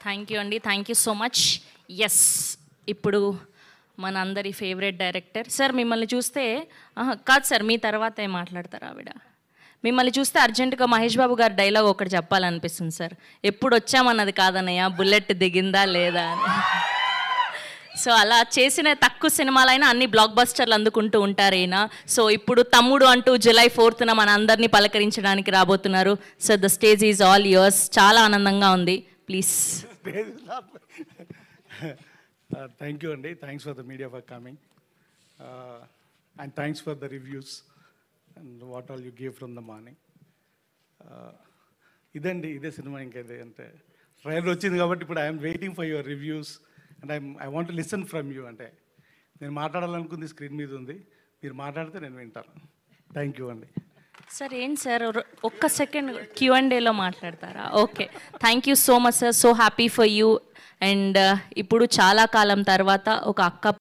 Thank you అండి, thank you so much. Yes, ఇప్పుడు మన అందరి ఫేవరెట్ డైరెక్టర్ సార్ మిమ్మల్ని చూస్తే కాదు సార్, మీ తర్వాతే మాట్లాడతారు ఆవిడ. మిమ్మల్ని చూస్తే అర్జెంటుగా మహేష్ బాబు గారి డైలాగ్ ఒకటి చెప్పాలనిపిస్తుంది సార్. ఎప్పుడు వచ్చామన్నది కాదన్నయ్య, బుల్లెట్ దిగిందా లేదా అని. సో అలా చేసిన తక్కువ సినిమాలైనా అన్ని బ్లాక్ బస్టర్లు అందుకుంటూ ఉంటారు ఈయన. సో ఇప్పుడు తమ్ముడు అంటూ July 4th మన అందరినీ పలకరించడానికి రాబోతున్నారు. So the stage is all yours. చాలా ఆనందంగా ఉంది, please. Thank you Andy, thanks for the media for coming, and thanks for the reviews and what all you gave from the morning. ఇదే cinema ఇంకేదే అంటే trailer వచ్చింది కాబట్టి ఇప్పుడు I'm waiting for your reviews and I want listen from you. అంటే నేను మాట్లాడాలనుకుంది screen మీద ఉంది, మీరు మాట్లాడితే నేను వింటాను. థ్యాంక్ యూ అండి. సార్ ఏంటి సార్ ఒక్క సెకండ్ Q&Aలో మాట్లాడతారా? Okay, thank you so much sir, so happy for you. And ఇప్పుడు చాలా కాలం తర్వాత ఒక అక్క